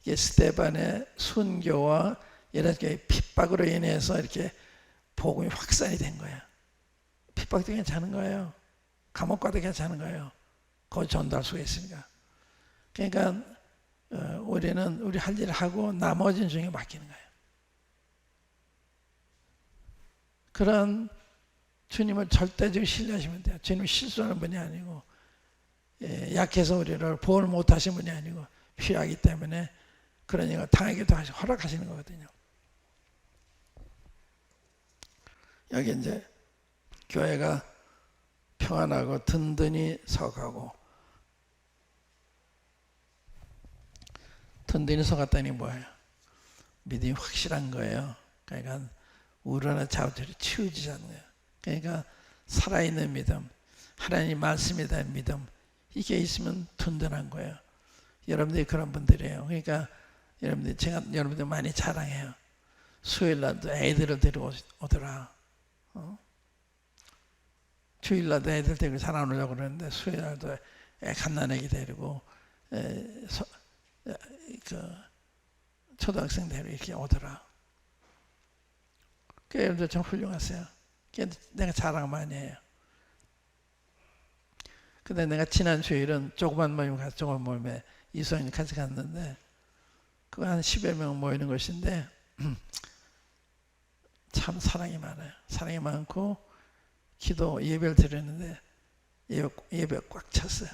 이게 스데반의 순교와 이렇게 핍박으로 인해서 이렇게 복음이 확산이 된 거예요. 핍박도 괜찮은 거예요. 감옥 가도 괜찮은 거예요. 거기 전도할 수가 있으니까. 그러니까 우리는 우리 할 일을 하고 나머지는 중에 맡기는 거예요. 그런 주님을 절대적으로 신뢰하시면 돼요. 주님은 실수하는 분이 아니고 약해서 우리를 보호를 못하신 분이 아니고 필요하기 때문에 그러니까 당하기도 허락하시는 거거든요. 여기 이제 교회가 평안하고 든든히 서가고 든든히 서갔다니 뭐예요? 믿음이 확실한 거예요. 그러니까 우러나 좌우절이 치우지지 않는 거예요. 그러니까 살아있는 믿음, 하나님 말씀에 대한 믿음 이게 있으면 든든한 거예요. 여러분들이 그런 분들이에요. 그러니까 제가 여러분들 많이 자랑해요. 수요일날도 애들을 데리고 오더라. 주일날도 애들 데리고 잘 안 오려고 그러는데 수요일날도 갓난애기 데리고 초등학생 데리고 이렇게 오더라. 그 여러분들 참 훌륭하세요. 내가 자랑 많이 해요. 근데 내가 지난 주일은 조그만 모임에 이소연이 같이 갔는데 그거 한 10여 명 모이는 것인데 참 사랑이 많아요. 사랑이 많고 기도 예배를 드렸는데 예배 꽉 찼어요.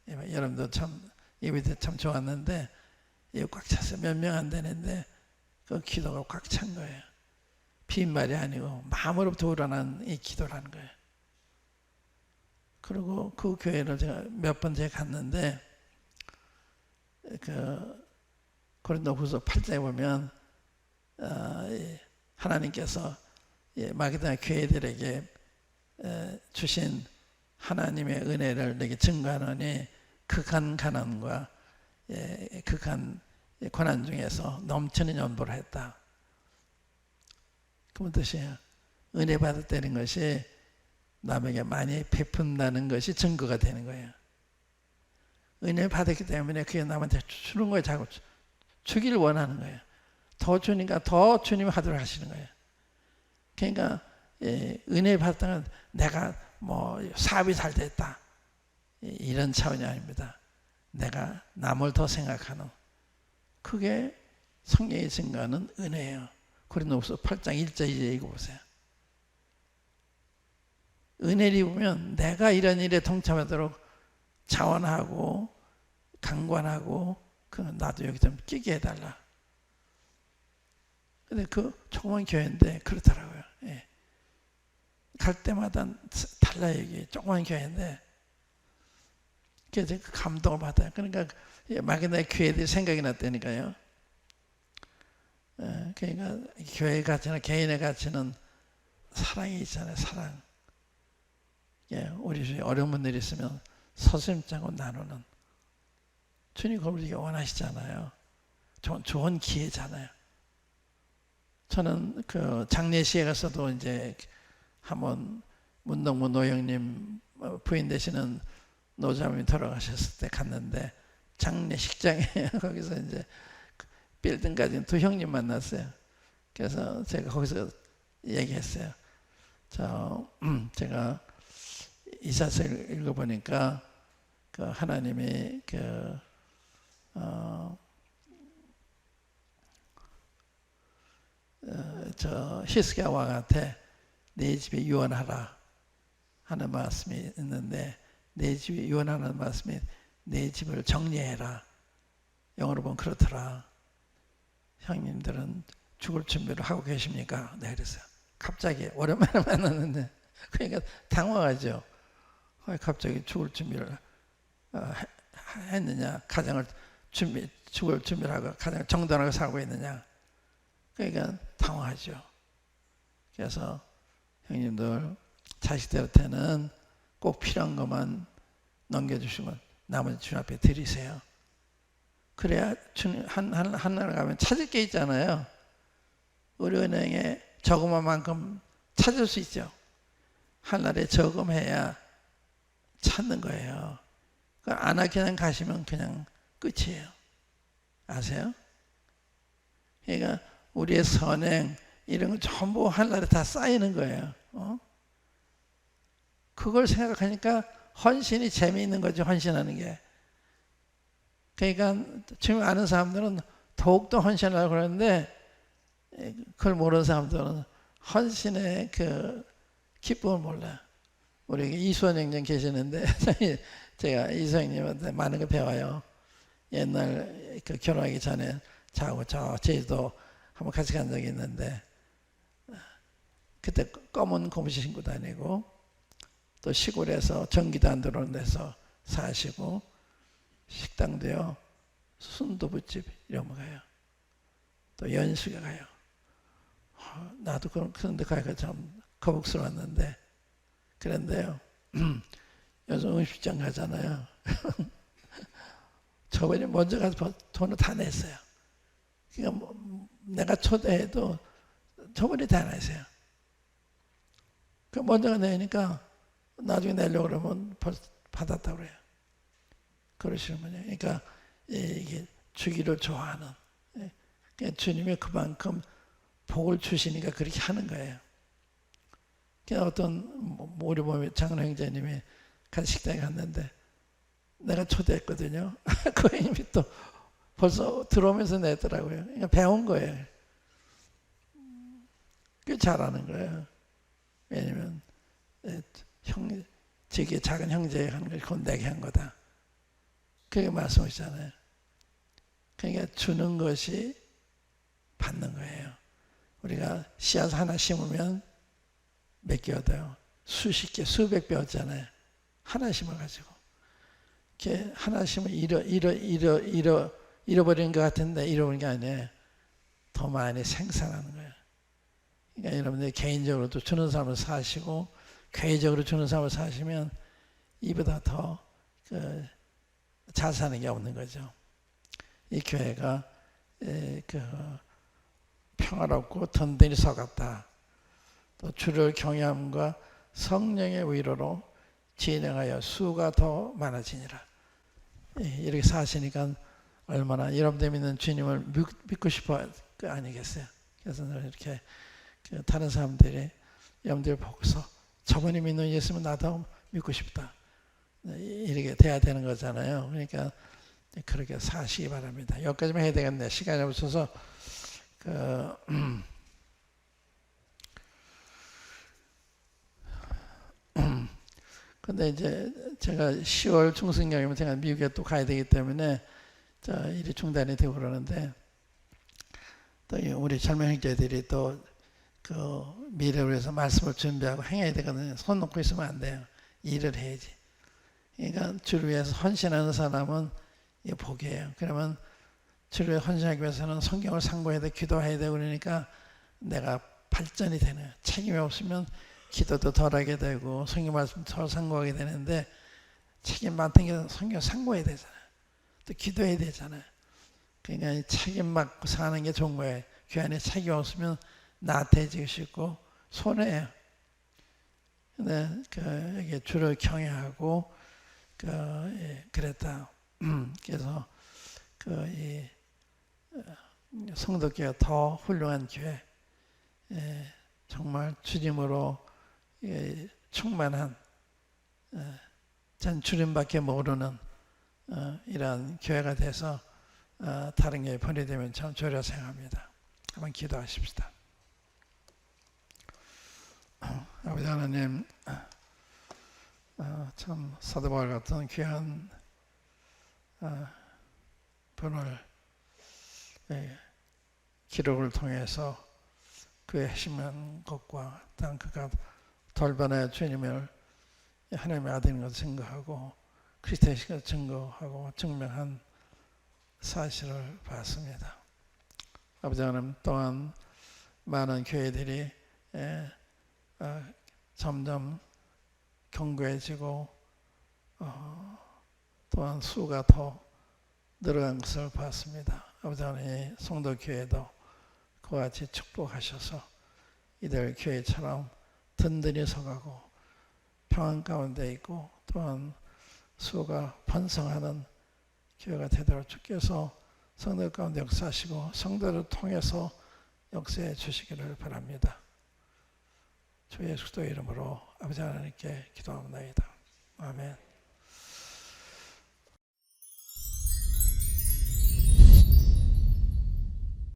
여러분도 참 예배 참 좋았는데 이거 꽉 찼어요. 몇 명 안 되는데 그 기도가 꽉 찬 거예요. 빈말이 아니고 마음으로부터 우러난 이 기도라는 거예요. 그리고 그 교회를 제가 몇 번째 갔는데 그 고린도후서 8장에 보면 하나님께서 마게도냐 교회들에게 주신 하나님의 은혜를 내게 증거하노니 극한 가난과 극한 고난 중에서 넘치는 연보를 했다. 그 무슨 뜻이에요? 은혜 받았다는 것이 남에게 많이 베푼다는 것이 증거가 되는 거예요. 은혜 받았기 때문에 그게 남한테 주는 거예요. 자꾸 주기를 원하는 거예요. 더 주니까 더 주님이 하도록 하시는 거예요. 그러니까 은혜 받았다는 내가 뭐 사업이 잘 됐다 이런 차원이 아닙니다. 내가 남을 더 생각하는 그게 성령의 증거하는 은혜예요. 고린도후서 8장 1절 2절 읽어보세요. 은혜를 입으면 내가 이런 일에 동참하도록 자원하고 강관하고 나도 여기 좀 끼게 해달라. 근데 그 조그만 교회인데 그렇더라고요. 예. 갈 때마다 달라요. 이게 조그만 교회인데 그래서 감동을 받아요. 그러니까 마게도냐 교회들이 생각이 났다니까요. 그러니까 교회의 가치나 개인의 가치는 사랑이 있잖아요. 사랑. 우리 중에 어려운 분들이 있으면 서슴자고 나누는 주님 그걸 우리가 원하시잖아요. 좋은 기회잖아요. 저는 그 장례식에 가서도 이제 한번 문동무 노영님 부인 되시는 노자님이 돌아가셨을 때 갔는데 장례식장에 거기서 이제 빌딩 가진 두 형님 만났어요. 그래서 제가 거기서 얘기했어요. 제가 이사서를 읽어보니까 그 하나님이 히스기야 왕한테 내 집에 유언하라 하는 말씀이 있는데 내 집에 유언하는 말씀이 내 집을 정리해라. 영어로 보면 그렇더라. 형님들은 죽을 준비를 하고 계십니까? 네, 그랬어요. 갑자기 오랜만에 만났는데 그러니까 당황하죠. 갑자기 죽을 준비를 했느냐? 죽을 준비를 하고 가정을 정돈하고 살고 있느냐? 그러니까 당황하죠. 그래서 형님들 자식들한테는 꼭 필요한 것만 넘겨주시고 나머지 주님 앞에 드리세요. 그래야 주님 하나님 가면 찾을 게 있잖아요. 우리 은행에 저금한 만큼 찾을 수 있죠. 하늘에 저금해야 찾는 거예요. 안 그냥 가시면 그냥 끝이에요. 아세요? 그러니까 우리의 선행 이런 거 전부 하늘에 다 쌓이는 거예요. 그걸 생각하니까 헌신이 재미있는 거죠. 헌신하는 게. 그러니까 지금 아는 사람들은 더욱더 헌신하려고 그러는데 그걸 모르는 사람들은 헌신의 그 기쁨을 몰라요. 우리 이수원 형님 계시는데 제가 이수원 형님한테 많은 거 배워요. 옛날 그 결혼하기 전에 저하고 저 제주도 한번 같이 간 적이 있는데 그때 검은 고무신 신고 다니고 또 시골에서 전기도 안 들어오는 데서 사시고 식당도요 순두부집 이런 거 가요. 또 연수가 가요. 나도 그런 데 가니까 참 거북스러웠는데 그런데요 요즘 음식점 가잖아요. 저번에 먼저 가서 돈을 다 냈어요. 그러니까 내가 초대해도 저번에 다 냈어요. 그 먼저 내니까 나중에 내려고 그러면 받았다고 그래요. 그러시는 분이에요. 그러니까 이게 주기를 좋아하는. 그러니까 주님이 그만큼 복을 주시니까 그렇게 하는 거예요. 그러니까 어떤 우리 몸에 장로 형제님이 같이 식당에 갔는데 내가 초대했거든요. 그 형님이 또 벌써 들어오면서 내더라고요. 그러니까 배운 거예요. 꽤 잘하는 거예요. 왜냐면 제게 작은 형제 하는 걸 그건 내게 한 거다. 그렇게 말씀하시잖아요. 그러니까 주는 것이 받는 거예요. 우리가 씨앗 하나 심으면 몇 개 얻어요? 수십 개, 수백 개 얻잖아요. 하나 심어가지고. 이렇게 하나 심으면 잃어버리는 것 같은데 잃어버리는 게 아니에요. 더 많이 생산하는 거예요. 그러니까 여러분들 개인적으로도 주는 삶을 사시고 교회적으로 주는 삶을 사시면 이보다 더 잘 사는 게 없는 거죠. 이 교회가 평화롭고 든든히 서갔다. 또 주를 경외함과 성령의 위로로 진행하여 수가 더 많아지니라. 이렇게 사시니까 얼마나 여러분들 믿는 주님을 믿고 싶어 아니겠어요? 그래서 이렇게 다른 사람들이 여러분들 보고서 저분이 믿는 예수면 나도 믿고 싶다. 이렇게 돼야 되는 거잖아요. 그러니까 그렇게 사시기 바랍니다. 여기까지만 해야 되겠네. 시간이 없어서 근데 이제 제가 10월 중순경이면 제가 미국에 또 가야 되기 때문에 일이 중단이 되고 그러는데 또 우리 젊은 형제들이 또 미래를 위해서 말씀을 준비하고 행해야 되거든요. 손 놓고 있으면 안 돼요. 일을 해야지. 그러니까 주를 위해서 헌신하는 사람은 이게 복이에요. 그러면 주를 위해 헌신하기 위해서는 성경을 상고해야 돼, 기도해야 돼. 그러니까 내가 발전이 되는 거예요. 책임이 없으면 기도도 덜하게 되고 성경 말씀 덜 상고하게 되는데 책임 맡은 게 성경 상고해야 되잖아요. 또 기도해야 되잖아요. 그러니까 책임 맡고 사는 게 좋은 거예요. 그 안에 책임 없으면 나태해지기 쉽고 손해예요. 근데 이게 주를 경외하고 그랬다. 그래서 이 성도교회가 더 훌륭한 교회, 정말 주님으로 충만한 전 주님밖에 모르는 이런 교회가 돼서 다른 교회 분리되면 참 좋으리라 생각합니다. 한번 기도하십시다. 아버지 하나님, 참 사도 바울 같은 귀한 분을 기록을 통해서 그의 핵심한 것과 그가 돌변의 주님을 하나님의 아들인 것을 증거하고 그리스도의 것을 증거하고 증명한 사실을 봤습니다. 아버지 하나님, 또한 많은 교회들이 점점 견고해지고 또한 수가 더 늘어간 것을 봤습니다. 아버지 하나님, 성도교회도 그와 같이 축복하셔서 이들 교회처럼 든든히 서가고 평안 가운데 있고 또한 수가 번성하는 교회가 되도록 주께서 성도 가운데 역사하시고 성도를 통해서 역사해 주시기를 바랍니다. 주 예수 그리스도의 이름으로 아버지 하나님께 기도합니다. 아멘.